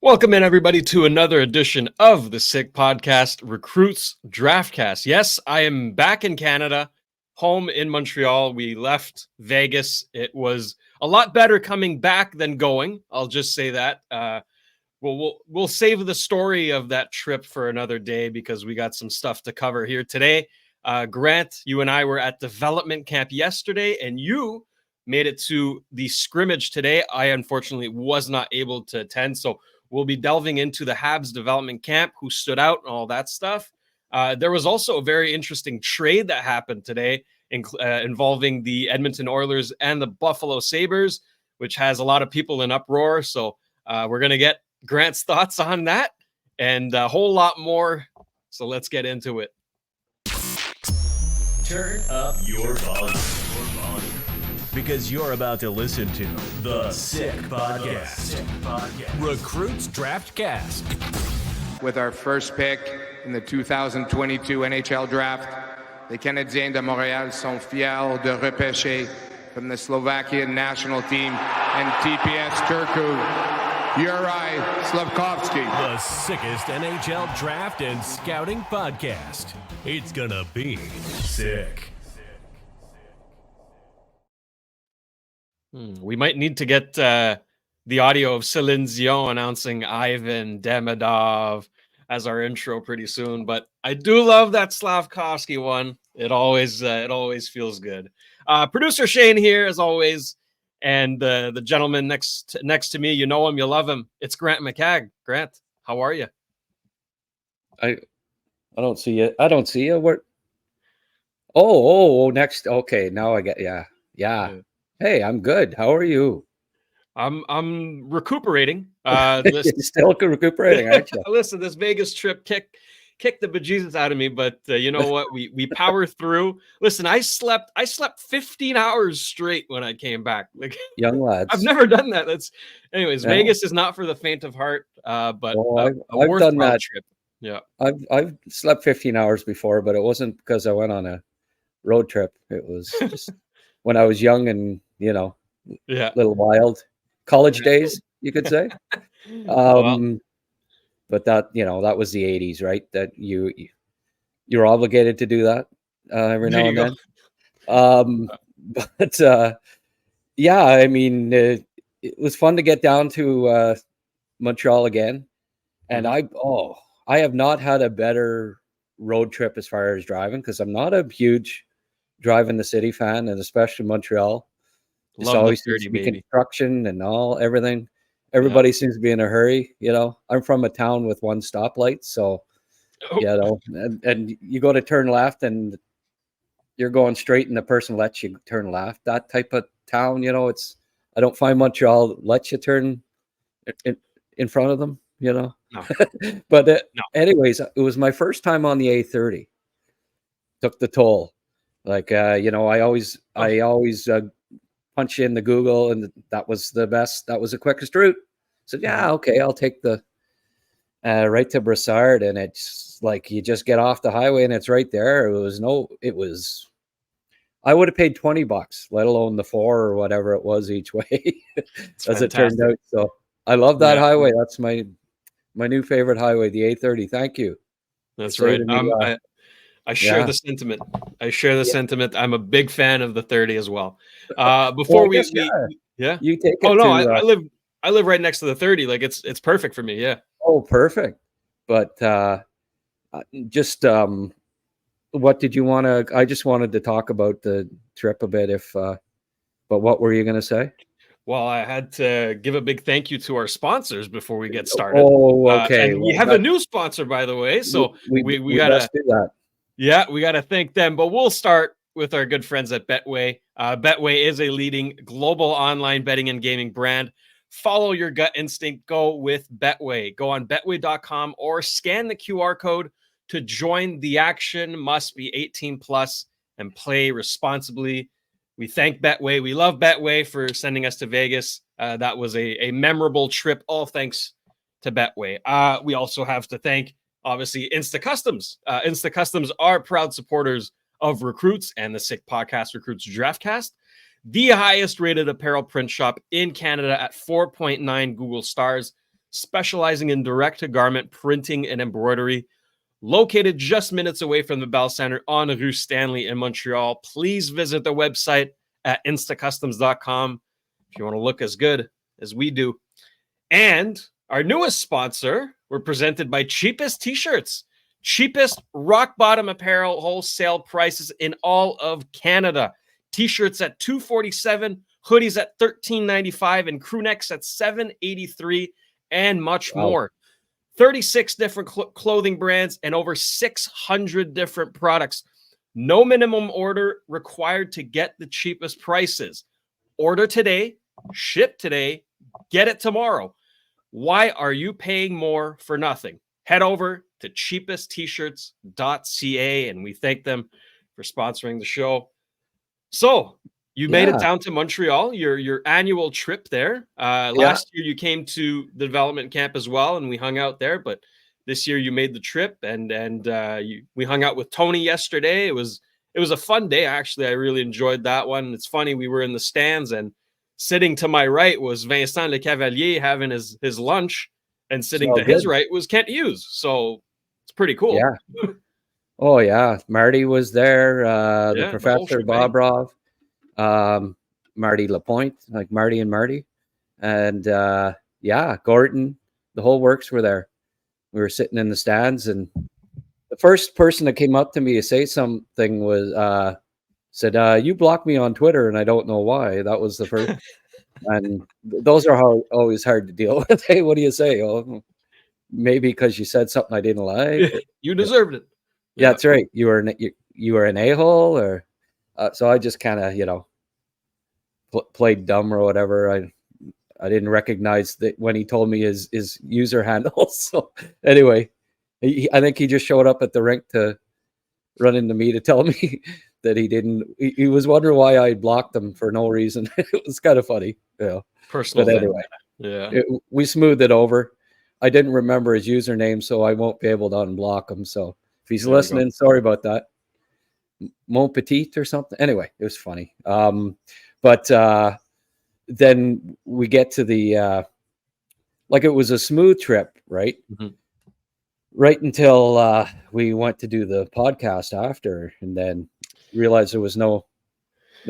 Welcome in, everybody, to another edition of the Sick Podcast, Recruits Draftcast. Yes, I am back in Canada, home in Montreal. We left Vegas. It was a lot better coming back than going. I'll just say that. We'll save the story of that trip for another day because we got some stuff to cover here today. Grant, you and I were at development camp yesterday, and you made it to the scrimmage today. I unfortunately was not able to attend, so we'll be delving into the Habs development camp, who stood out and all that stuff. There was also a very interesting trade that happened today involving the Edmonton Oilers and the Buffalo Sabres, which has a lot of people in uproar. So we're going to get Grant's thoughts on that and a whole lot more. So let's get into it. Turn up your volume. Because you're about to listen to the Sick Podcast. Recruits Draftcast. With our first pick in the 2022 NHL Draft, les Canadiens de Montréal sont fiers de repêcher from the Slovakian national team and TPS Turku, Juraj Slafkovsky. The sickest NHL draft and scouting podcast. It's gonna be sick. We might need to get the audio of Celine Dion announcing Ivan Demidov as our intro pretty soon. But I do love that Slafkovsky one. It always feels good. Producer Shane here, as always, and the gentleman next to me. You know him, you love him. It's Grant McCagg. Grant, how are you? I don't see you. I don't see you. Where? Oh, next. Okay, now I get. Yeah. Hey, I'm good. How are you? I'm recuperating. Still recuperating, aren't you? Listen, this Vegas trip kicked the bejesus out of me, but you know what? We power through. Listen, I slept 15 hours straight when I came back. Like, young lads. I've never done that. Anyways. Yeah. Vegas is not for the faint of heart, but I've worthwhile done that trip. Yeah, I've slept 15 hours before, but it wasn't because I went on a road trip. It was just when I was young and little wild. College days, you could say. But that that was the 80s, right? That you're obligated to do that every now and then. But yeah, I mean, it was fun to get down to Montreal again, and I have not had a better road trip as far as driving, because I'm not a huge drive in the city fan, and especially Montreal. It's always seems to be construction and everything. Everybody seems to be in a hurry. I'm from a town with one stoplight, so and you go to turn left and you're going straight, and the person lets you turn left. That type of town, I don't find Montreal lets you turn in front of them. No. But anyways, it was my first time on the A30. Took the toll. Like I always punch in the Google, and that was the best. That was the quickest route. So okay, I'll take the right to Brassard, and it's like you just get off the highway and it's right there. I would have paid $20, let alone the $4 or whatever it was each way, as it turned out. So I love that highway. That's my new favorite highway, the A30. Thank you. That's right. I share the sentiment. Sentiment. I'm a big fan of the 30 as well. Before you take it. I live right next to the 30. Like it's perfect for me. Yeah. Oh, perfect. But just what did you want to? I just wanted to talk about the trip a bit. But what were you going to say? Well, I had to give a big thank you to our sponsors before we get started. Oh, okay. And we have a new sponsor, by the way. So we gotta do that. Yeah, we got to thank them. But we'll start with our good friends at Betway. Betway is a leading global online betting and gaming brand. Follow your gut instinct. Go with Betway. Go on betway.com or scan the QR code to join the action. Must be 18 plus and play responsibly. We thank Betway. We love Betway for sending us to Vegas. That was a memorable trip, all thanks to Betway. We also have to thank, obviously, Insta Customs. Insta Customs are proud supporters of Recruits and the Sick Podcast, Recruits Draftcast, the highest rated apparel print shop in Canada at 4.9 Google stars. specializing in direct-to-garment printing and embroidery, located just minutes away from the Bell Center on Rue Stanley in Montreal. Please visit the website at instacustoms.com if you want to look as good as we do. And our newest sponsor, we're presented by Cheapest T-shirts. Cheapest rock-bottom apparel wholesale prices in all of Canada. T-shirts at $247, hoodies at $13.95, and crew necks at $7.83, and much more. 36 different clothing brands and over 600 different products. No minimum order required to get the cheapest prices. Order today, ship today, get it tomorrow. Why are you paying more for nothing? Head over to cheapesttshirts.ca, and we thank them for sponsoring the show. So you made it down to Montreal, your annual trip there. Last year you came to the development camp as well, and we hung out there. But this year you made the trip, and we hung out with Tony yesterday. It was a fun day, actually. I really enjoyed that one. It's funny, we were in the stands, and sitting to my right was Vincent Lecavalier having his lunch, and sitting to his right was Kent Hughes. So it's pretty cool. Yeah. Oh yeah, Marty was there. The professor Bobrov. Marty Lapointe, like Marty and Marty, and Gordon, the whole works were there. We were sitting in the stands, and the first person that came up to me to say something was said, "You blocked me on Twitter, and I don't know why." That was the first, and those are always hard to deal with. Hey, what do you say? Oh, maybe because you said something I didn't like. You deserved it. Yeah, that's right. You were an a-hole, or. So I just kind of, played dumb or whatever. I didn't recognize that when he told me his user handle. So anyway, I think he just showed up at the rink to run into me to tell me that he was wondering why I blocked him for no reason. It was kind of funny. Personal. But anyway, we smoothed it over. I didn't remember his username, so I won't be able to unblock him. So if he's listening, sorry about that. Mon Petit or something. Anyway, it was funny. But then we get to the it was a smooth trip, right? Mm-hmm. Right until we went to do the podcast after, and then realized there was no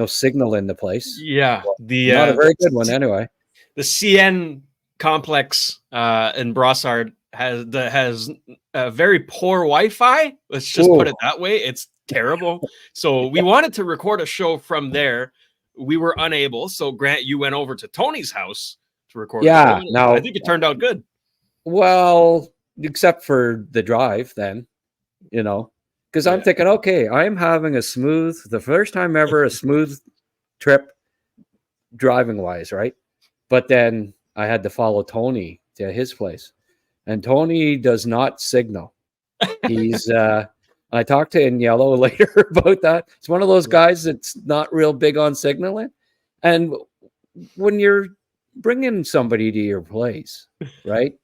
signal in the place. Yeah, well, not a very good one anyway. The CN complex in Brossard has a very poor Wi-Fi. Let's just put it that way. It's terrible. So we wanted to record a show from there. We were unable. So Grant, you went over to Tony's house to record. Yeah. Now I think it turned out good. Well, except for the drive then, because I'm thinking, okay, I'm having the first time ever, a smooth trip driving wise. Right. But then I had to follow Tony to his place, and Tony does not signal. He's, I talked to Yellow later about that. It's one of those guys that's not real big on signaling. And when you're bringing somebody to your place, right?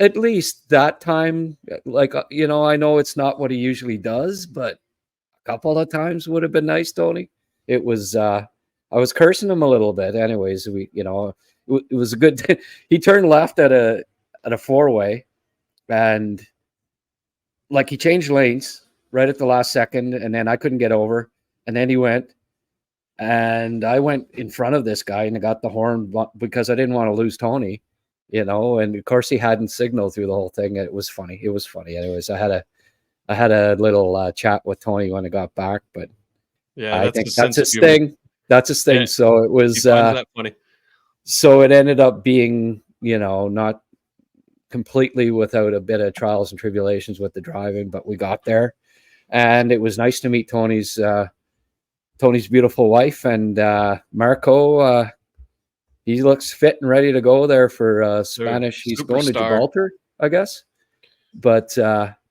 At least that time, I know it's not what he usually does, but a couple of times would have been nice, Tony. It was, I was cursing him a little bit. Anyways, it was a good, he turned left at a four-way, and he changed lanes right at the last second, and then I couldn't get over. And then he went, and I went in front of this guy, and I got the horn because I didn't want to lose Tony, and of course he hadn't signaled through the whole thing. It was funny. Anyways, I had a little chat with Tony when I got back, but I think that's his thing. That's his thing. Yeah. So it was that funny. So it ended up being, not completely without a bit of trials and tribulations with the driving, but we got there, and it was nice to meet Tony's beautiful wife, and Marco. He looks fit and ready to go there for Spanish. He's going to Gibraltar, I guess. But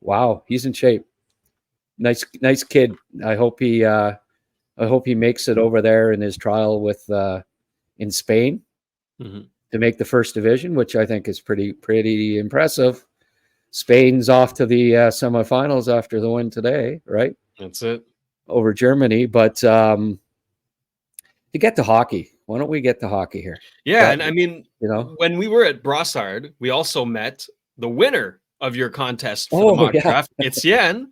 wow, he's in shape. Nice kid. I hope he makes it over there in his trial with in Spain. Mm-hmm. To make the first division, which I think is pretty impressive. Spain's off to the semifinals after the win today, right? That's it. Over Germany. But to get to hockey, Why don't we get to hockey here? Yeah, That- and I mean, you know. when we were at Brossard, we also met the winner of your contest for the Oh, mock yeah. draft, Etienne.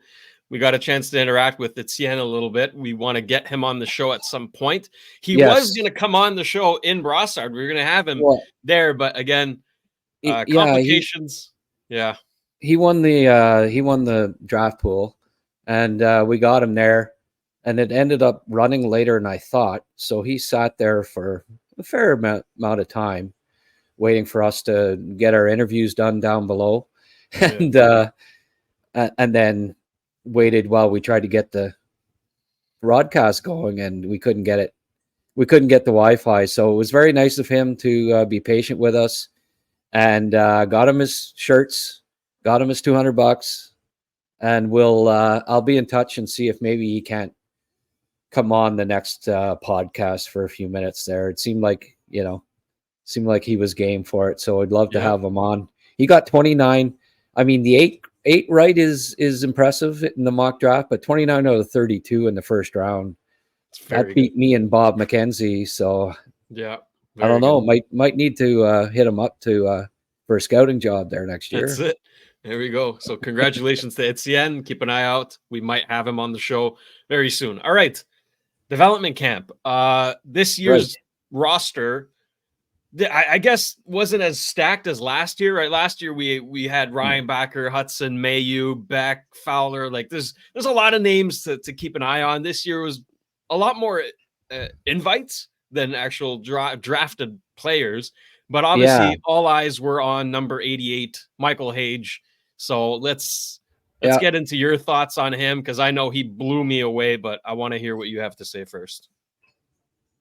We got a chance to interact with Etienne a little bit. We want to get him on the show at some point. He was Yes. going to come on the show in Brossard. We were going to have him Well, there, but again, yeah, complications. Yeah. he won the draft pool, and we got him there, and it ended up running later than I thought. So he sat there for a fair amount of time, waiting for us to get our interviews done down below, and then waited while we tried to get the broadcast going, and we couldn't get it. We couldn't get the Wi-Fi, so it was very nice of him to be patient with us, and got him his shirts, got him his $200, and I'll be in touch and see if maybe he can't come on the next podcast for a few minutes there. It seemed like he was game for it, so I'd love to have him on. He got 29. I mean, the eight right is impressive in the mock draft, but 29 out of 32 in the first round. That beat me and Bob McKenzie. So yeah, I don't know. Might need to hit him up for a scouting job there next year. That's it. There we go. So congratulations to Etienne. Keep an eye out. We might have him on the show very soon. All right. Development camp. This year's roster, I guess, wasn't as stacked as last year, right? Last year we had Ryan Backer, Hudson, Mayu, Beck, Fowler. Like there's a lot of names to keep an eye on. This year was a lot more invites than actual drafted players, but obviously all eyes were on number 88, Michael Hage. So let's get into your thoughts on him, because I know he blew me away, but I want to hear what you have to say first.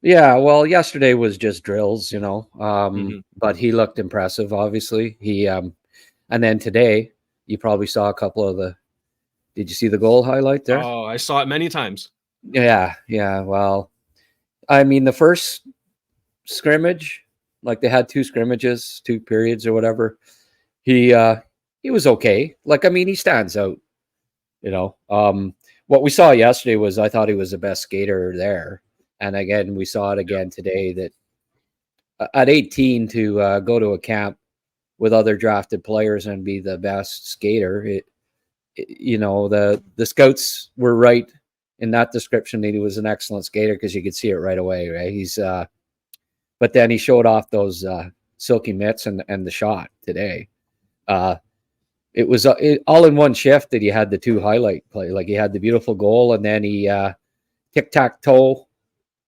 Yeah, well, yesterday was just drills, Mm-hmm. but he looked impressive, obviously. And then today, you probably saw a couple of did you see the goal highlight there? Oh, I saw it many times. Yeah. Well, I mean, the first scrimmage, like they had 2 scrimmages, 2 periods or whatever. He was okay. Like, I mean, he stands out, What we saw yesterday was, I thought he was the best skater there. And again, we saw it again today, that at 18 to go to a camp with other drafted players and be the best skater, the scouts were right in that description that he was an excellent skater, because you could see it right away, right? But then he showed off those silky mitts and the shot today. It was all in one shift that he had the 2 highlight play. Like, he had the beautiful goal, and then he tic-tac-toe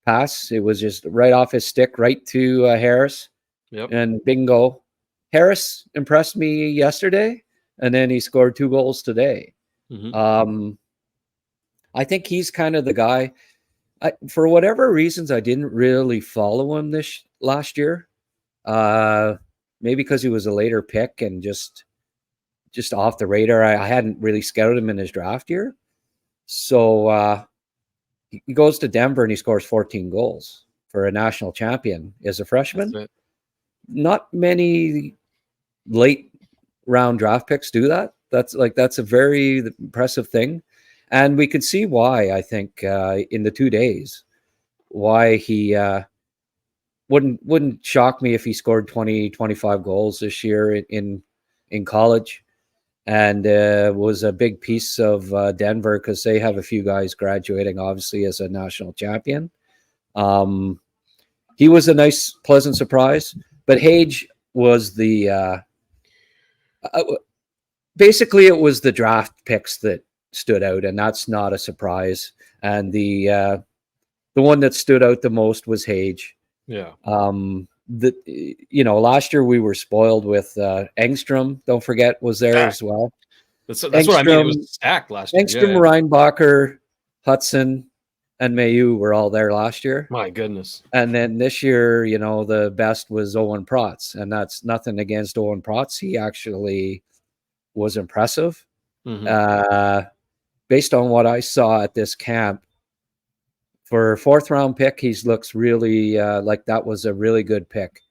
pass. It was just right off his stick, right to Harris. Yep. And bingo. Harris impressed me yesterday, and then he scored 2 goals today. Mm-hmm. I think he's kind of the guy. For whatever reasons, I didn't really follow him this last year. Maybe because he was a later pick and just off the radar. I hadn't really scouted him in his draft year. So he goes to Denver and he scores 14 goals for a national champion as a freshman. That's it. Not many late round draft picks do that. That's a very impressive thing. And we could see why, I think, in the 2 days, why he wouldn't shock me if he scored 20, 25 goals this year in college, and was a big piece of Denver, because they have a few guys graduating, obviously, as a national champion. He was a nice, pleasant surprise, but Hage was basically it was the draft picks that stood out, and that's not a surprise. And the one that stood out the most was Hage. Yeah. Last year we were spoiled with Engstrom. Don't forget, was there as well. That's what I mean. It was stacked last year. Engstrom, Reinbacher, Hudson, and Mayu were all there last year. My goodness. And then this year, the best was Owen Protz, and that's nothing against Owen Protz. He actually was impressive. Mm-hmm. Based on what I saw at this camp, for a 4th round pick, he looks really like that was a really good pick.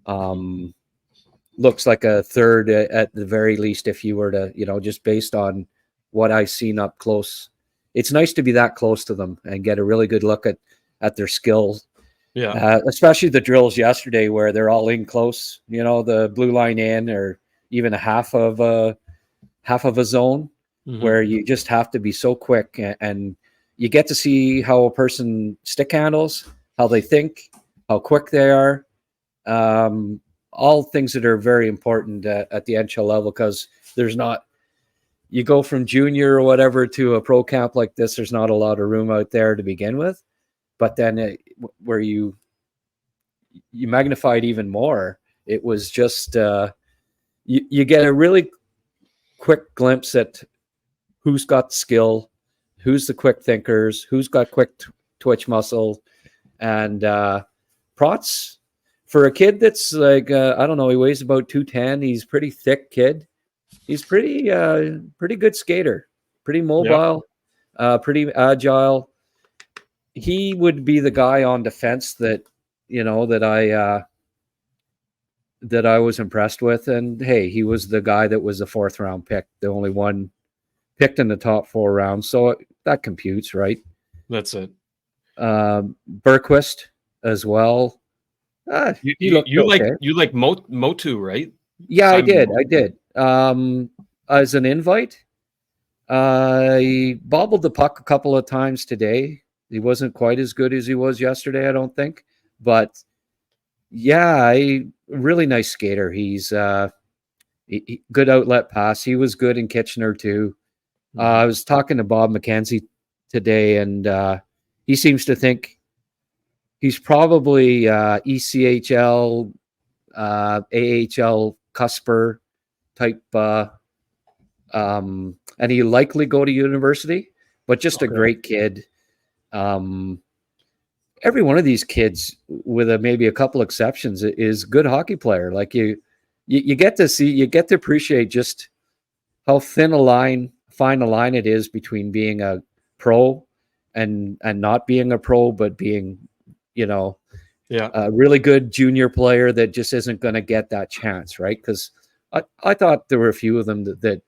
Looks like a 3rd at the very least, if you were to, just based on what I've seen up close. It's nice to be that close to them and get a really good look at their skills. Yeah. Especially the drills yesterday where they're all in close, the blue line in, or even a half of a zone, where you just have to be so quick, and you get to see how a person stick handles, how they think, how quick they are. All things that are very important at the NHL level, because there's not, you go from junior or whatever to a pro camp like this, there's not a lot of room out there to begin with. But then where you magnified even more, it was just you get a really quick glimpse at who's got skill, who's the quick thinkers, who's got quick twitch muscle. And Protz, for a kid that's like, I don't know, he weighs about 210. He's pretty thick kid. He's pretty good skater, pretty mobile, pretty agile. He would be the guy on defense that, that I was impressed with. And hey, he was the guy that was the 4th round pick, the only one picked in the top 4 rounds. So that computes, right? That's it. Bergquist as well. You like Motu, right? Yeah, I did. As an invite, he bobbled the puck a couple of times today. He wasn't quite as good as he was yesterday, I don't think. But yeah, really nice skater. He's good outlet pass. He was good in Kitchener too. I was talking to Bob McKenzie today, and he seems to think he's probably ECHL, AHL cusper type, and he likely go to university, but just a great kid. Every one of these kids, with maybe a couple exceptions, is good hockey player. Like you get to see, you get to appreciate just how fine a line it is between being a pro and not being a pro, but being, a really good junior player that just isn't going to get that chance, right? Because I thought there were a few of them that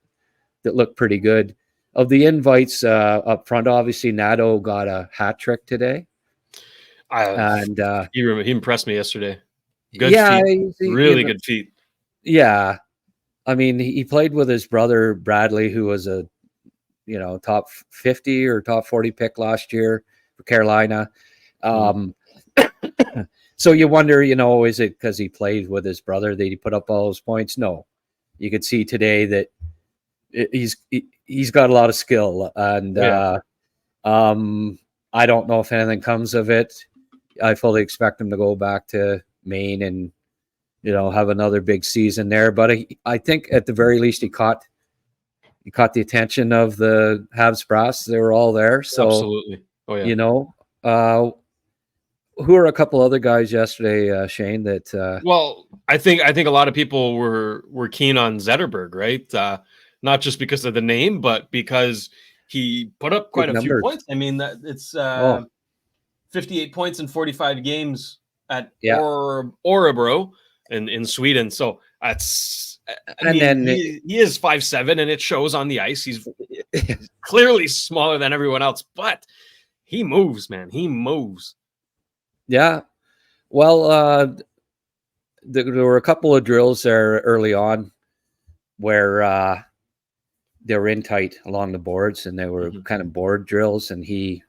looked pretty good. Of the invites up front, obviously Nadeau got a hat trick today. And he impressed me yesterday. Good feet. Really good feet. Yeah. I mean, he played with his brother Bradley, who was a top 50 or top 40 pick last year for Carolina. So you wonder, is it because he played with his brother that he put up all those points? No. You could see today that he's got a lot of skill, and I don't know if anything comes of it. I fully expect him to go back to Maine and have another big season there. But I think at the very least he caught the attention of the Habs brass. They were all there. So absolutely. Oh yeah. Who are a couple other guys yesterday, Shane? That well, I think a lot of people were keen on Zetterberg, right? Not just because of the name, but because he put up quite a few points. I mean, it's 58 points in 45 games at Örebro in Sweden. So that's, he is 5'7", and it shows on the ice. He's clearly smaller than everyone else, but he moves, man. He moves. Yeah. Well, there were a couple of drills there early on where they were in tight along the boards, and they were kind of board drills, and you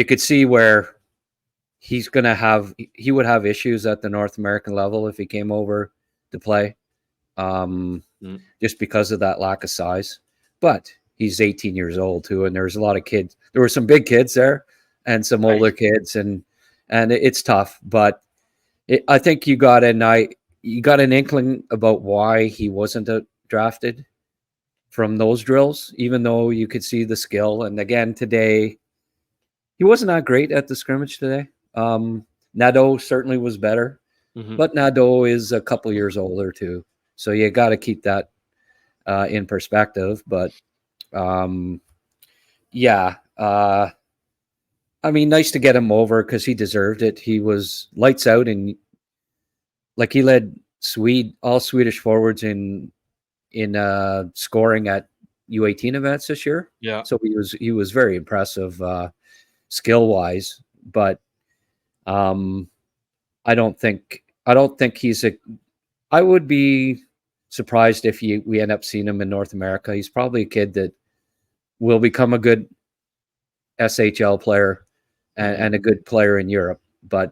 could see where he would have issues at the North American level if he came over to play, just because of that lack of size. But he's 18 years old too, and there's a lot of kids. There were some big kids there and some older kids, and it's tough. But I think you got an inkling about why he wasn't drafted from those drills, even though you could see the skill. And again, today, he wasn't that great at the scrimmage today. Nadeau certainly was better, but Nadeau is a couple years older too. So you got to keep that in perspective. But I mean, nice to get him over because he deserved it. He was lights out, and like he led all Swedish forwards in scoring at U18 events this year. Yeah. So he was very impressive skill wise, but I don't think he's a. I would be surprised if we end up seeing him in North America. He's probably a kid that will become a good SHL player and a good player in Europe, but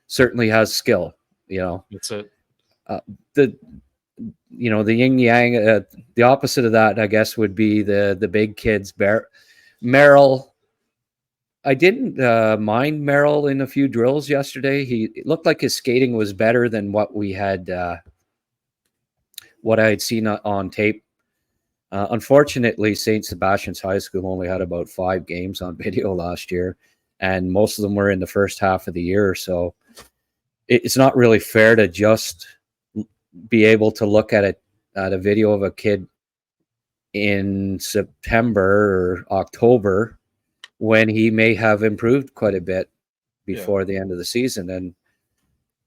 certainly has skill. That's it. The yin yang. The opposite of that, I guess, would be the big kids. Merrill. I didn't mind Merrill in a few drills yesterday. It looked like his skating was better than what I had seen on tape. Unfortunately, St. Sebastian's High School only had about 5 games on video last year, and most of them were in the first half of the year. So it's not really fair to just be able to look at a video of a kid in September or October when he may have improved quite a bit before the end of the season. And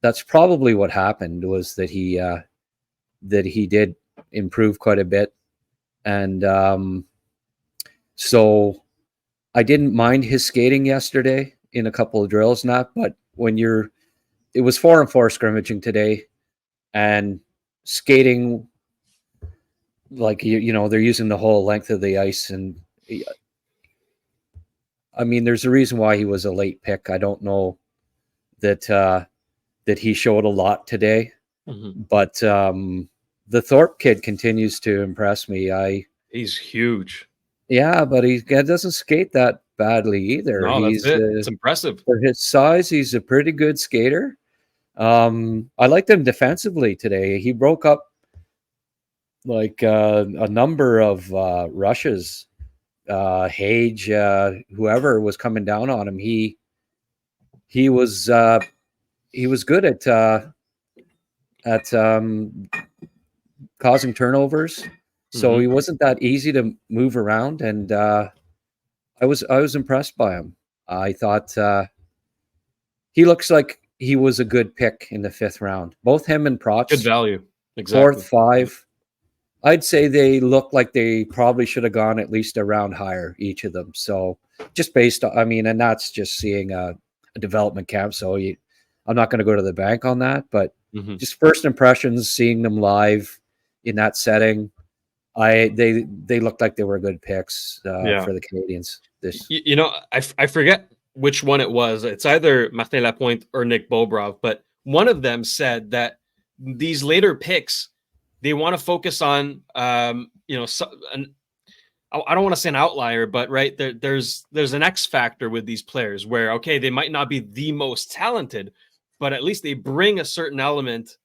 that's probably what happened, was that he did improve quite a bit. And so I didn't mind his skating yesterday in a couple of drills, but when it was 4-on-4 scrimmaging today, and skating, like, they're using the whole length of the ice. And I mean, there's a reason why he was a late pick. I don't know that he showed a lot today, but the Thorpe kid continues to impress me. He's huge. Yeah, but he doesn't skate that badly either. No, that's it. It's impressive. For his size, he's a pretty good skater. I liked him defensively today. He broke up like a number of rushes. Hage, whoever was coming down on him, he was good at causing turnovers. So he wasn't that easy to move around, and I was impressed by him. I thought he looks like he was a good pick in the 5th round. Both him and Protz, good value. Exactly. 4th, 5. I'd say they look like they probably should have gone at least a round higher, each of them. So just based on, and that's just seeing a development camp. So I'm not going to go to the bank on that, but just first impressions, seeing them live in that setting, they looked like they were good picks for the Canadians. I forget which one it was. It's either Martin Lapointe or Nick Bobrov, but one of them said that these later picks, they want to focus on, I don't want to say an outlier, but right there's an X factor with these players where, okay, they might not be the most talented, but at least they bring a certain element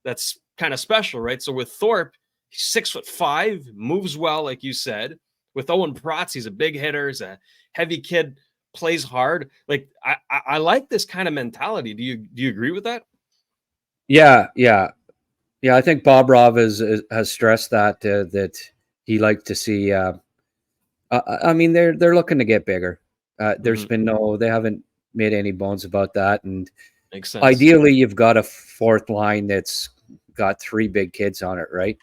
that's kind of special, right? So with Thorpe, he's 6'5", moves well, like you said. With Owen Protz, he's a big hitter, he's a heavy kid, plays hard. Like I like this kind of mentality. Do you agree with that? Yeah. I think Bobrov has stressed that he liked to see. They're looking to get bigger. There's been they haven't made any bones about that. And makes sense. Ideally, you've got a 4th line that's got 3 big kids on it, right?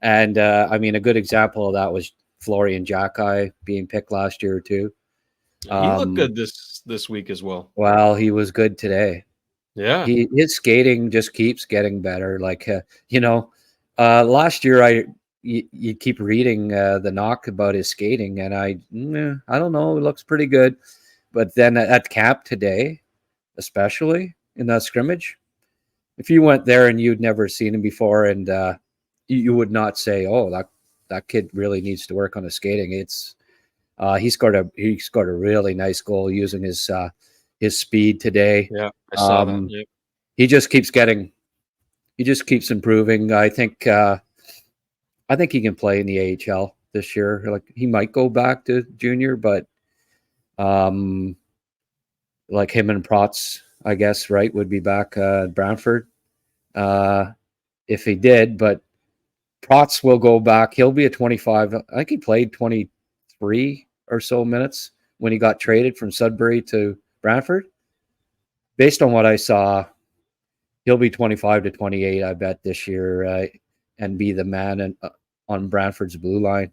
And a good example of that was Florian Jacki being picked last year too. He looked good this week as well. Well, he was good today. Yeah, his skating just keeps getting better. Like last year, you keep reading the knock about his skating, and I don't know, it looks pretty good. But then at camp today, especially in that scrimmage, if you went there and you'd never seen him before, and you would not say, "Oh, that kid really needs to work on his skating." It's he scored a really nice goal using his speed today. Yeah, I saw that. Yeah. He just keeps improving. I think he can play in the AHL this year. Like, he might go back to junior, but like him and Protz, I guess, right, would be back at Brantford if he did. But Protz will go back. He'll be a 25. I think he played 23 or so minutes when he got traded from Sudbury to Brantford. Based on what I saw, he'll be 25 to 28, I bet, this year, and be the man on Brantford's blue line.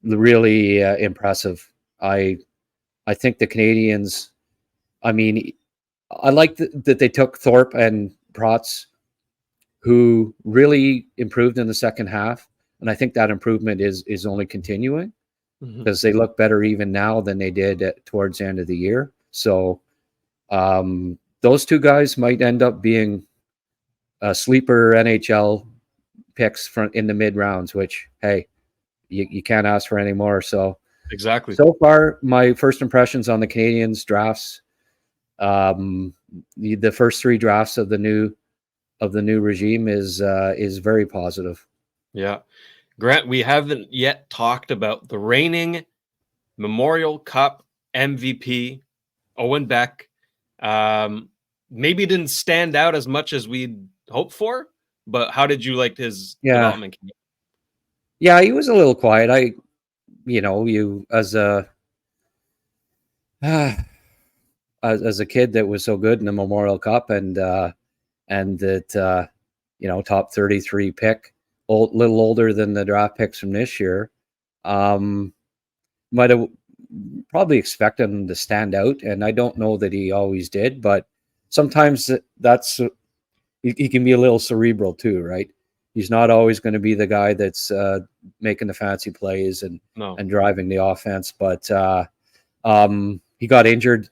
Really impressive. I think the Canadians, I mean, I like that they took Thorpe and Protz, who really improved in the second half. And I think that improvement is only continuing because they look better even now than they did towards the end of the year. So those two guys might end up being sleeper NHL picks in the mid rounds, which, hey, you can't ask for any more. So exactly. So far, my first impressions on the Canadiens drafts, the first 3 drafts of the new regime is very positive. Yeah. Grant, we haven't yet talked about the reigning Memorial Cup MVP, Owen Beck. Maybe didn't stand out as much as we'd hoped for, but how did you like his development? Yeah, he was a little quiet. You as a as a kid that was so good in the Memorial Cup and that top 33 pick, little older than the draft picks from this year, might have probably expected him to stand out, and I don't know that he always did, but sometimes that's he can be a little cerebral too, right? He's not always going to be the guy that's making the fancy plays and driving the offense, but he got injured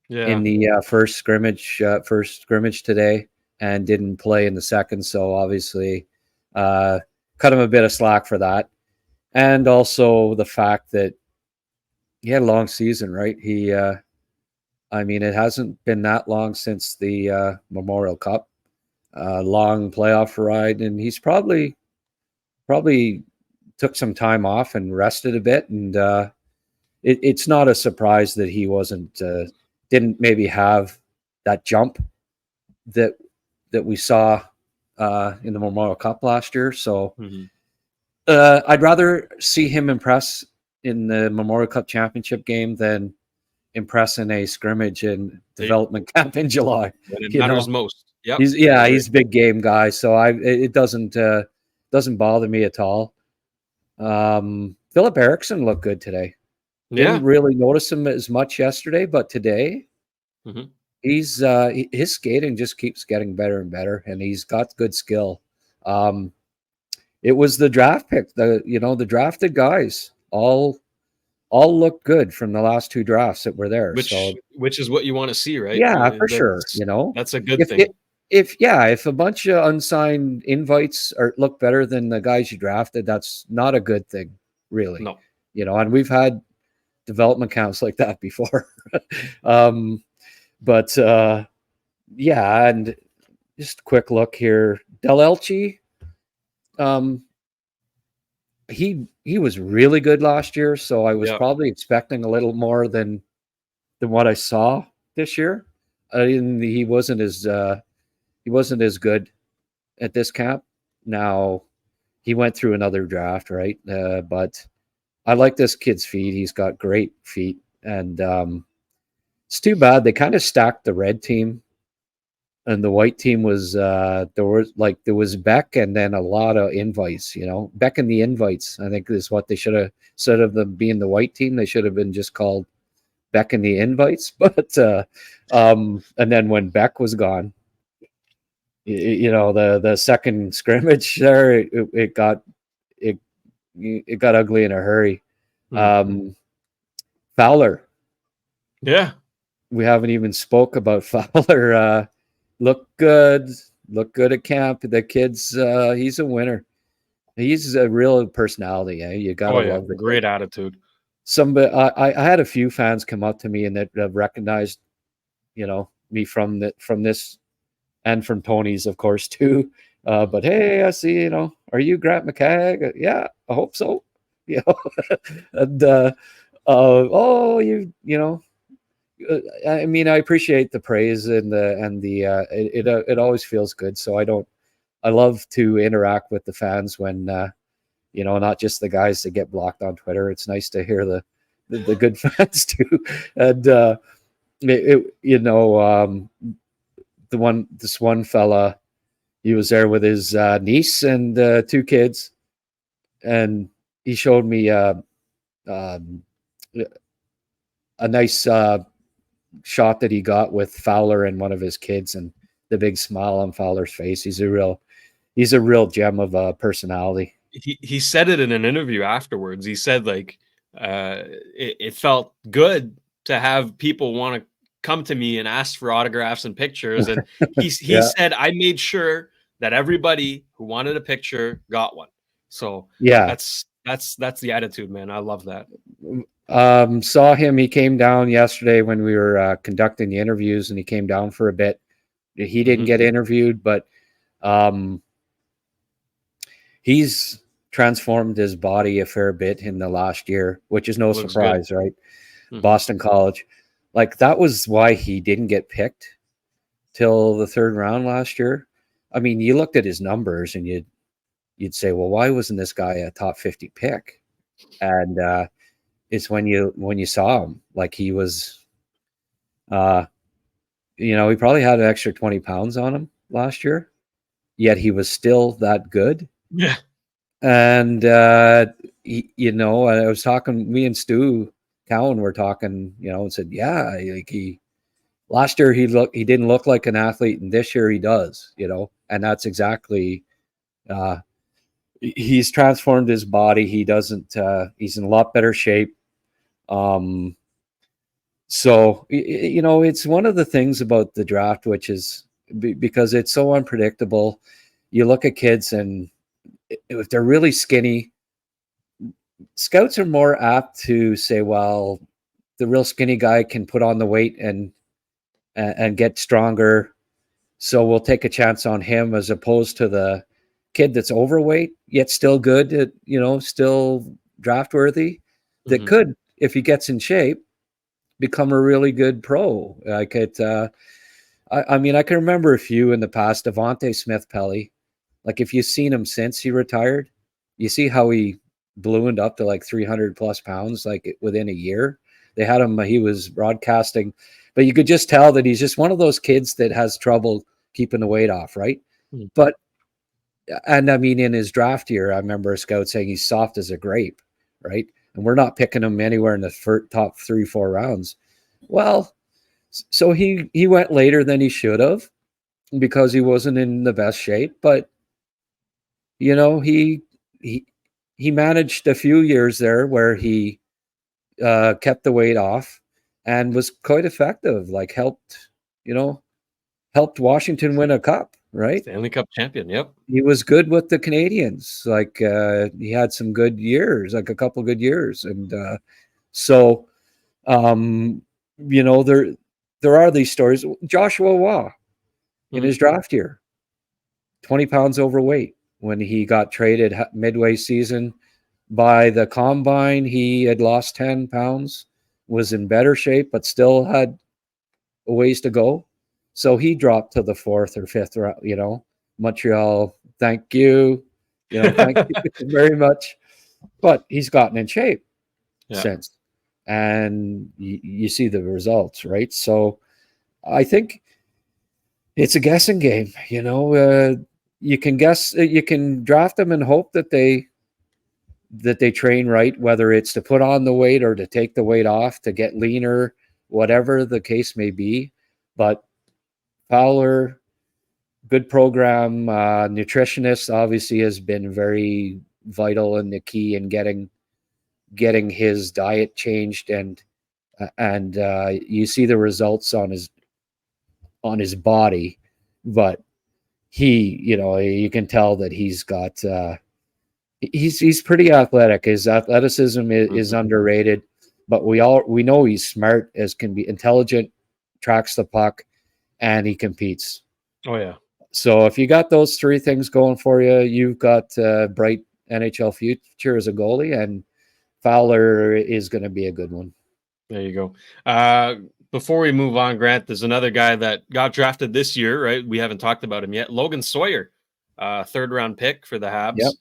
in the first scrimmage today and didn't play in the second, so obviously cut him a bit of slack for that. And also the fact that he had a long season, right? It hasn't been that long since the Memorial Cup. Long playoff ride, and he's probably took some time off and rested a bit, and it's not a surprise that he didn't maybe have that jump that we saw in the Memorial Cup last year. So I'd rather see him impress in the Memorial Cup championship game than impress in a scrimmage and development camp in July. When it matters most. Yep. He's a big game guy, so it doesn't bother me at all. Philip Eriksson looked good today. Didn't really notice him as much yesterday, but today he's his skating just keeps getting better and better, and he's got good skill. It was the draft pick, the drafted guys all look good from the last 2 drafts that were there. Which is what you want to see, right? Yeah, for sure. That's a good thing. If a bunch of unsigned invites look better than the guys you drafted, that's not a good thing, really. No. And we've had development camps like that before. And just a quick look here. Del Elche, he was really good last year, so I was probably expecting a little more than what I saw this year. He wasn't as good at this camp. Now he went through another draft, right? But I like this kid's feet. He's got great feet, and it's too bad they kind of stacked the red team, and the white team was there was Beck and then a lot of invites. Beck and the invites, I think, is what they should have, instead of them being the white team, they should have been just called Beck and the invites. But and then when Beck was gone, the second scrimmage there, it got ugly in a hurry. Fowler, we haven't even spoke about Fowler. Look good at camp. The kid's he's a winner. He's a real personality. You gotta love the great attitude. I had a few fans come up to me and that have recognized me from this and from Tony's, of course, too. But hey, I see, are you Grant McCagg? Yeah, I hope so. And I appreciate the praise and it always feels good. So I love to interact with the fans when not just the guys that get blocked on Twitter. It's nice to hear the good fans too. And this one fella, he was there with his niece and 2 kids, and he showed me a nice shot that he got with Fowler and one of his kids, and the big smile on Fowler's face. He's a real gem of a personality. He said it in an interview afterwards. He said like it felt good to have people want to come to me and ask for autographs and pictures. And he said, I made sure that everybody who wanted a picture got one. So that's the attitude, man. I love that. Saw him. He came down yesterday when we were conducting the interviews, and he came down for a bit. He didn't get interviewed, but he's transformed his body a fair bit in the last year, which is no surprise, good. Right? Boston College. Like, that was why he didn't get picked till the third round last year. I mean, you looked at his numbers and you'd say, well, why wasn't this guy a top 50 pick? And it's when you saw him, like, he was, he probably had an extra 20 pounds on him last year, yet he was still that good. Yeah. And, I was talking, me and Stu Cowan were talking, and said, yeah, like last year he didn't look like an athlete, and this year he does, and that's exactly, he's transformed his body. He doesn't, he's in a lot better shape. So, it's one of the things about the draft, which is because it's so unpredictable. You look at kids, and if they're really skinny, scouts are more apt to say, well, the real skinny guy can put on the weight and get stronger, so we'll take a chance on him, as opposed to the kid that's overweight yet still good at, still draft worthy, that could, if he gets in shape, become a really good pro. Like it, I mean, I can remember a few in the past. Devontae Smith-Pelly, like, if you've seen him since he retired, you see how he ballooned up to like 300 plus pounds, like within a year. They had him, he was broadcasting, but you could just tell that he's just one of those kids that has trouble keeping the weight off, right? But, and I mean, in his draft year, I remember a scout saying he's soft as a grape, right? And we're not picking him anywhere in the top 3-4 rounds. Well, so he went later than he should have because he wasn't in the best shape, but he managed a few years there where he kept the weight off and was quite effective, like helped Washington win a cup, right? Stanley Cup champion. Yep. He was good with the Canadians. Like, he had some good years, like a couple good years. And so, there are these stories. Joshua Waugh in his draft year, 20 pounds overweight. When he got traded midway season, by the combine, he had lost 10 pounds, was in better shape, but still had a ways to go. So he dropped to the 4th or 5th round, Montreal, thank you. Thank you very much. But he's gotten in shape since. And you see the results, right? So I think it's a guessing game, you can guess, you can draft them and hope that they train right, whether it's to put on the weight or to take the weight off, to get leaner, whatever the case may be. But Fowler, good program, nutritionist obviously has been very vital in the key in getting his diet changed, and you see the results on his body, but he, you can tell that he's got, he's pretty athletic. His athleticism is underrated, but we know he's smart as can be, intelligent, tracks the puck, and he competes. Oh yeah. So if you got those three things going for you, you've got a bright NHL future as a goalie, and Fowler is going to be a good one. There you go. Before we move on, Grant, there's another guy that got drafted this year, right? We haven't talked about him yet. Logan Sawyer, 3rd-round pick for the Habs. Yep.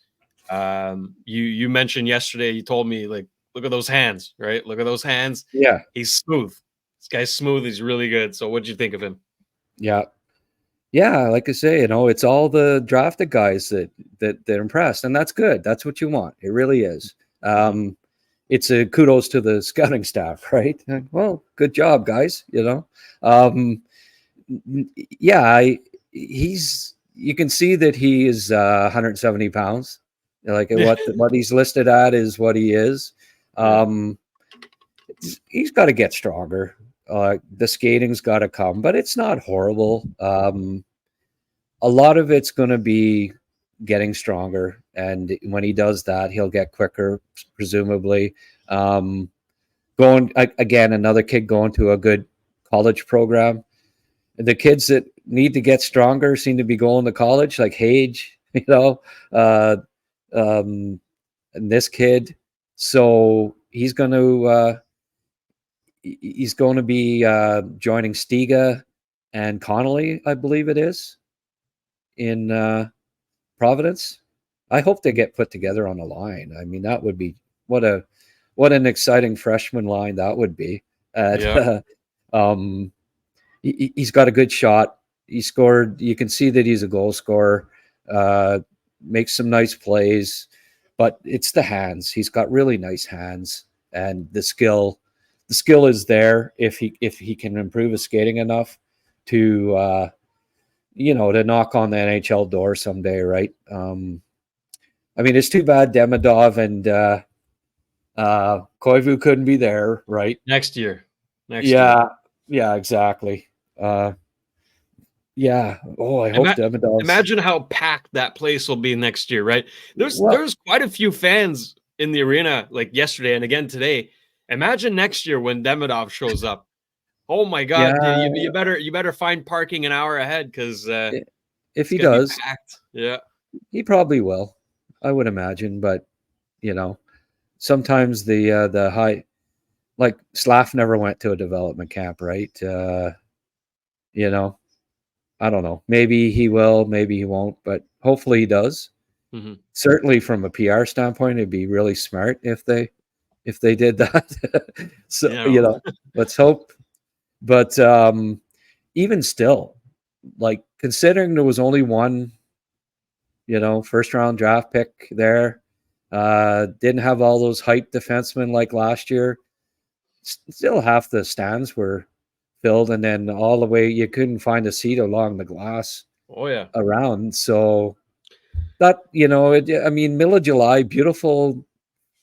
You mentioned yesterday, you told me, like, look at those hands, right? Look at those hands. Yeah. He's smooth. This guy's smooth. He's really good. So what'd you think of him? Yeah. Yeah, like I say, it's all the drafted guys that impressed, and that's good. That's what you want. It really is. it's a kudos to the scouting staff, right? Like, well, good job, guys. You can see that he is 170 pounds. Like what he's listed at is what he is. He's got to get stronger. The skating's got to come, but it's not horrible. A lot of it's going to be getting stronger, and when he does that, he'll get quicker, presumably. Going again, another kid going to a good college program. The kids that need to get stronger seem to be going to college, like Hage, and this kid. So he's going to be joining Stiga and Connolly, I believe it is, in Providence. I hope they get put together on a line. I mean, that would be what an exciting freshman line that would be. He's got a good shot. He scored. You can see that he's a goal scorer. Makes some nice plays, but it's the hands. He's got really nice hands, and the skill is there if he can improve his skating enough to to knock on the NHL door someday, right? I mean, it's too bad Demidov and Koivu couldn't be there, right? Next year. Yeah, exactly. Oh, I hope Demidov. Imagine how packed that place will be next year, right? There's quite a few fans in the arena, like yesterday and again today. Imagine next year when Demidov shows up. Oh my God! Yeah. You better find parking an hour ahead, because if he does, he probably will. I would imagine, but sometimes the high, like Slav never went to a development camp, right? I don't know. Maybe he will, maybe he won't, but hopefully he does. Mm-hmm. Certainly, from a PR standpoint, it'd be really smart if they did that. So let's hope. But even still, like, considering there was only one, first round draft pick there, didn't have all those hype defensemen like last year. Still, half the stands were filled, and then all the way you couldn't find a seat along the glass. Oh yeah, around. So that middle of July, beautiful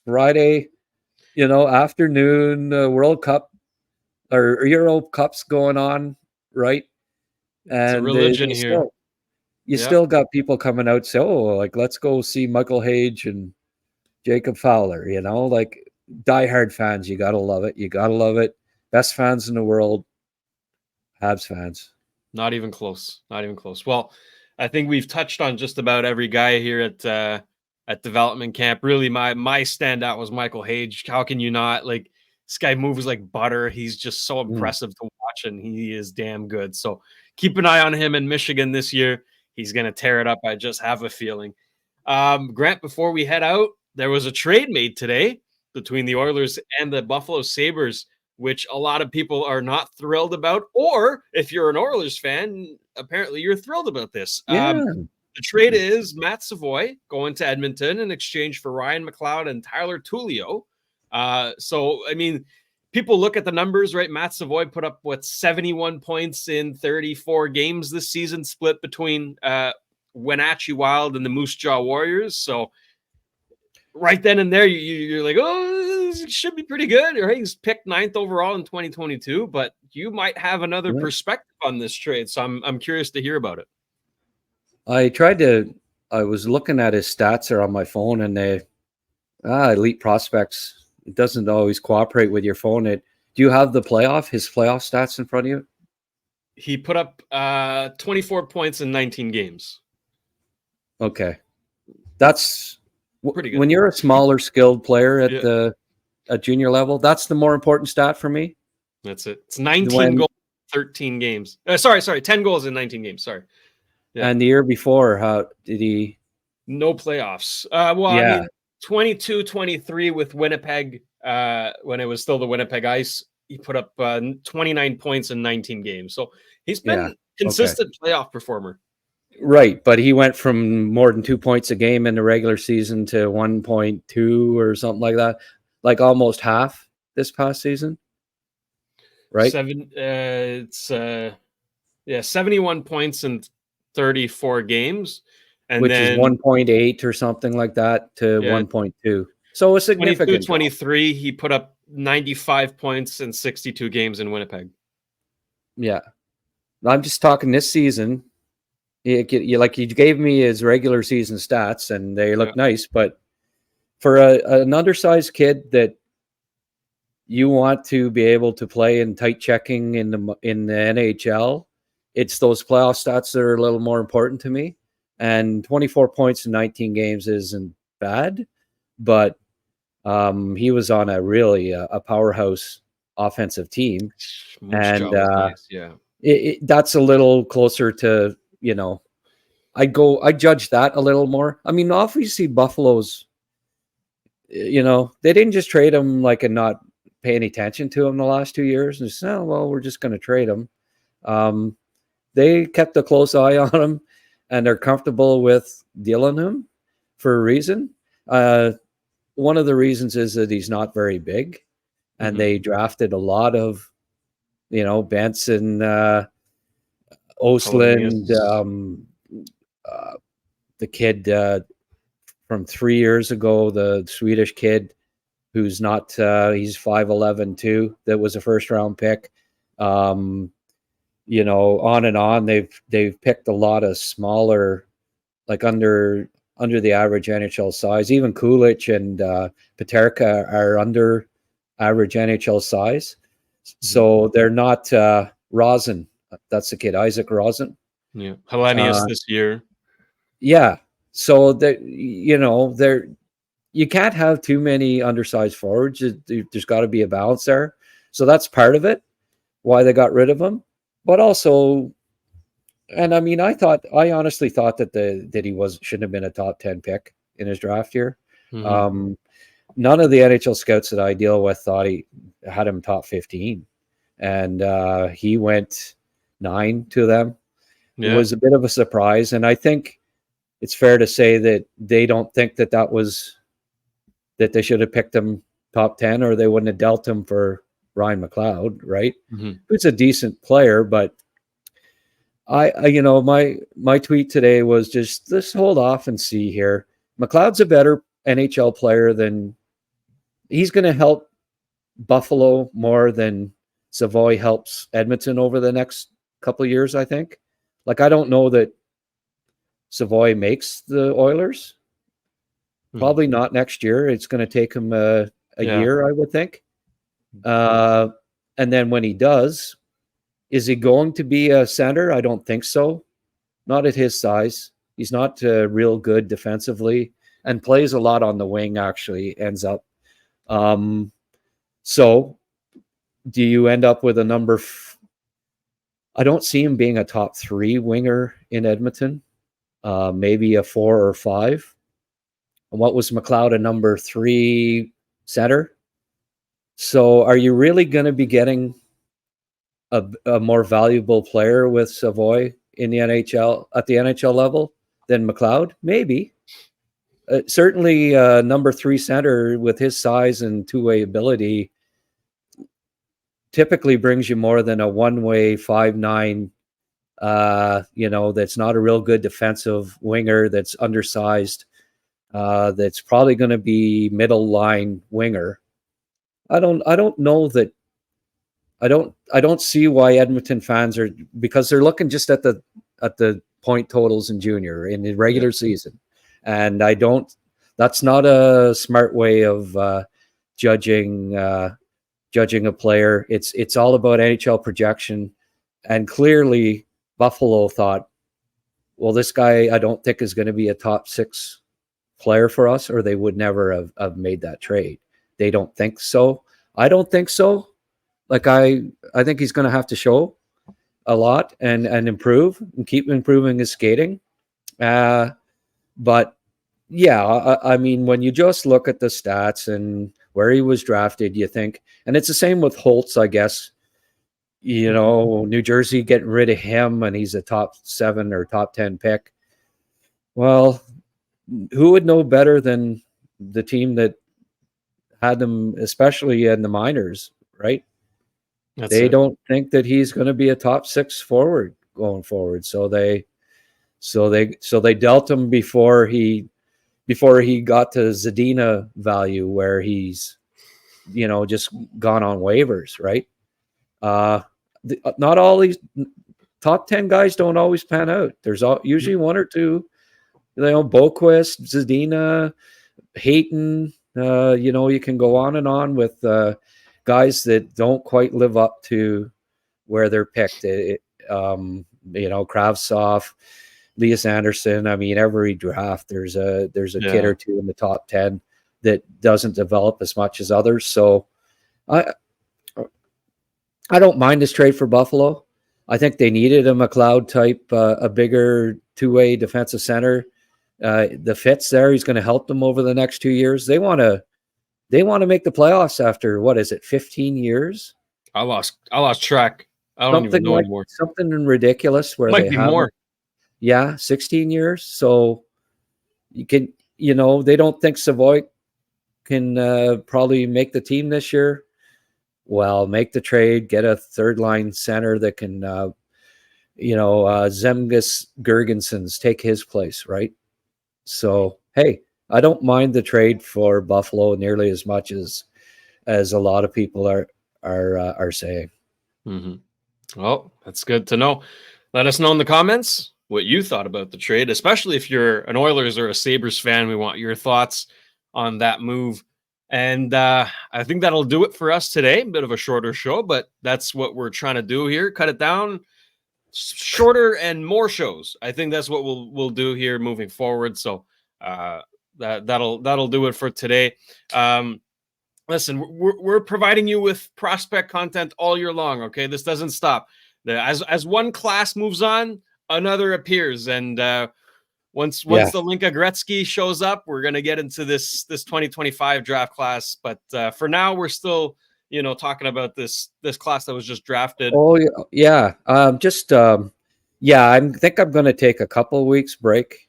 Friday, afternoon, World Cup or Euro Cups going on, right? And it's a religion here. Still got people coming out, say, let's go see Michael Hage and Jacob Fowler, like diehard fans. You gotta love it. Best fans in the world, Habs fans. Not even close. Well, I think we've touched on just about every guy here at development camp. Really, my standout was Michael Hage. How can you not? Like, this guy moves like butter. He's just so impressive to watch, and he is damn good. So keep an eye on him in Michigan this year. He's going to tear it up. I just have a feeling. Grant, before we head out, there was a trade made today between the Oilers and the Buffalo Sabres, which a lot of people are not thrilled about. Or if you're an Oilers fan, apparently you're thrilled about this. The trade is Matt Savoie going to Edmonton in exchange for Ryan McLeod and Tyler Tullio. So, I mean, people look at the numbers, right? Matt Savoie put up 71 points in 34 games this season, split between Wenatchee Wild and the Moose Jaw Warriors. So right then and there, you're like, this should be pretty good. Right? He's picked 9th overall in 2022, but you might have another perspective on this trade. So I'm curious to hear about it. I was looking at his stats there on my phone, and elite prospects, it doesn't always cooperate with your phone. Do you have his playoff stats in front of you? He put up 24 points in 19 games. Okay. That's pretty good. When you're a smaller skilled player at junior level, that's the more important stat for me. That's it. It's 19 goals, 13 games. Sorry, 10 goals in 19 games. Sorry. Yeah. And the year before, how did he? No playoffs. I mean, 22-23 with Winnipeg when it was still the Winnipeg Ice. He put up 29 points in 19 games. So he's been a consistent playoff performer. Right, but he went from more than 2 points a game in the regular season to 1.2 or something like that. like almost half this past season, right? 71 points in 34 games, and Which is then 1.8 or something like that to 1.2. So a significant 22-23, he put up 95 points in 62 games in Winnipeg. Yeah. I'm just talking this season. You gave me his regular season stats, and they look nice, but for an undersized kid that you want to be able to play in tight checking in the NHL, it's those playoff stats that are a little more important to me. And 24 points in 19 games isn't bad, but he was on a really a powerhouse offensive team, and nice. that's a little closer to, you know, I judge that a little more. I mean, obviously Buffalo's, you know, they didn't just trade him like and not pay any attention to him the last 2 years and say, oh, well, we're just going to trade him. They kept a close eye on him, and they're comfortable with dealing him for a reason. One of the reasons is that he's not very big, and they drafted a lot of, you know, Benson, Osland, the kid from 3 years ago, the Swedish kid who's not, he's 5'11" too, that was a first round pick. You know, on and on. They've picked a lot of smaller, like under the average NHL size. Even Kulich and Peterka are under average NHL size. So they're not Rosen. That's the kid, Isaac Rosen. Yeah, Hellenius this year. Yeah. So that, you know, you can't have too many undersized forwards. There's got to be a balance there. So that's part of it, why they got rid of him. But also, and I mean, I honestly thought that he shouldn't have been a top 10 pick in his draft year. None of the NHL scouts that I deal with thought he had him top 15, and he went 9 to them. It was a bit of a surprise, and I think it's fair to say that they don't think that they should have picked him top 10, or they wouldn't have dealt him for Ryan McLeod, right? Who's a decent player, but I you know, my tweet today was just, let's hold off and see here. McLeod's a better NHL player than, he's going to help Buffalo more than Savoie helps Edmonton over the next couple of years, I think. Like, I don't know that Savoie makes the Oilers. Probably not next year. It's going to take him a year, I would think. And then when he does, is he going to be a center? I don't think so. Not at his size. He's not real good defensively, and plays a lot on the wing, actually, ends up. So do you end up with a number? I don't see him being a top 3 winger in Edmonton. Maybe a 4 or 5. And what was McLeod, a number 3 center? So are you really going to be getting a more valuable player with Savoie in the NHL, at the NHL level, than McLeod? Maybe. Certainly number 3 center with his size and two-way ability typically brings you more than a one-way 5'9", you know, that's not a real good defensive winger, that's undersized, that's probably going to be middle line winger. I don't know that. I don't see why Edmonton fans are, because they're looking just at the point totals in junior in the regular season, and that's not a smart way of judging a player. It's all about NHL projection, and clearly Buffalo thought, well, this guy I don't think is going to be a top 6 player for us, or they would never have made that trade. They don't think so. I don't think so. Like, I think he's going to have to show a lot and improve and keep improving his skating. But yeah, I mean, when you just look at the stats and where he was drafted, you think, and it's the same with Holtz, I guess. You know, New Jersey getting rid of him, and he's a top 7 or top 10 pick. Well, who would know better than the team that had them, especially in the minors, right? That's They it. don't think that he's going to be a top 6 forward going forward. So they dealt him before he got to Zadina value, where he's, just gone on waivers, right? Not all these top 10 guys don't always pan out. There's usually one or two, Boquist, Zadina, Hayton, you can go on and on with guys that don't quite live up to where they're picked. Kravtsov, Elias Anderson. I mean, every draft there's a kid or two in the top 10 that doesn't develop as much as others. So I don't mind this trade for Buffalo. I think they needed a McLeod type, a bigger two-way defensive center. The fit's there. He's going to help them over the next 2 years. They want to make the playoffs after, what is it, 15 years? I lost track. I don't even know anymore. Something ridiculous where Might be more. Yeah, 16 years. So you can, they don't think Savoie can probably make the team this year. Well, make the trade, get a third line center that can, Zemgus Girgensons take his place, right? So, hey, I don't mind the trade for Buffalo nearly as much as a lot of people are saying. Mm-hmm. Well, that's good to know. Let us know in the comments what you thought about the trade, especially if you're an Oilers or a Sabres fan. We want your thoughts on that move. And I think that'll do it for us today. A bit of a shorter show, but that's what we're trying to do here. Cut it down, shorter and more shows. I think that's what we'll do here moving forward. So that'll do it for today. Listen, we're providing you with prospect content all year long. Okay, this doesn't stop. As one class moves on, another appears, and once the Linka Gretzky shows up, we're gonna get into this 2025 draft class. But for now, we're still talking about this class that was just drafted. Oh yeah. I think I'm going to take a couple of weeks break,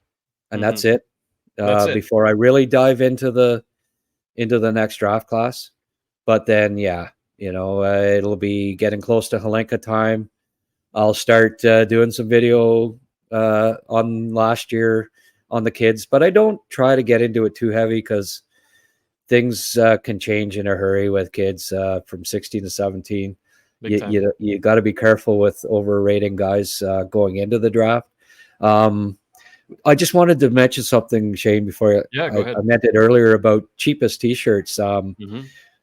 and that's it. Before I really dive into the next draft class. But then, it'll be getting close to Hlinka time. I'll start doing some video on last year on the kids, but I don't try to get into it too heavy because things can change in a hurry with kids from 16 to 17. You got to be careful with overrating guys going into the draft. I just wanted to mention something, Shane, before I meant it earlier about cheapest t-shirts.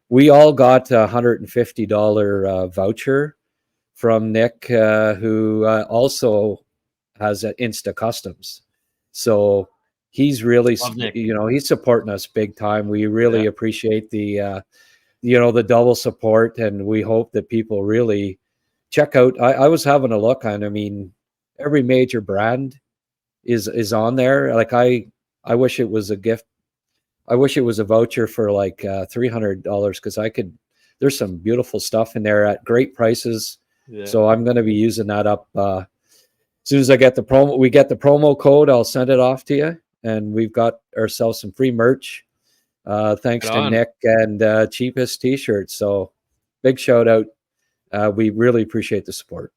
We all got a $150 voucher from Nick, who also has Insta Customs. So he's really, he's supporting us big time. We really appreciate the double support, and we hope that people really check out. I was having a look on, every major brand is on there. Like I wish it was a gift. I wish it was a voucher for like $300 because there's some beautiful stuff in there at great prices. Yeah. So I'm going to be using that up. As soon as we get the promo code, I'll send it off to you. And we've got ourselves some free merch. Thanks to Nick and Cheapest T-shirts. So big shout out. We really appreciate the support.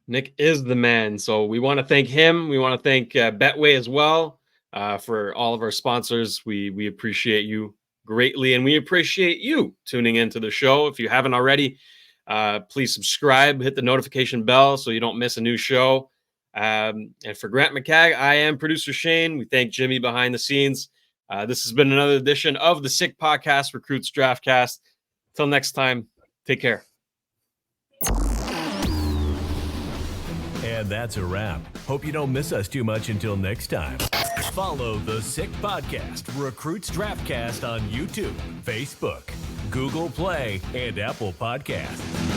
Nick is the man. So we want to thank him. We want to thank Betway as well for all of our sponsors. We appreciate you greatly, and we appreciate you tuning into the show. If you haven't already, please subscribe, hit the notification bell so you don't miss a new show. And for Grant McCagg, I am producer Shane. We thank Jimmy behind the scenes. This has been another edition of the Sick Podcast Recruits Draftcast. Till next time, take care. And that's a wrap. Hope you don't miss us too much until next time. Follow the Sick Podcast Recruits Draftcast on YouTube, Facebook, Google Play, and Apple Podcasts.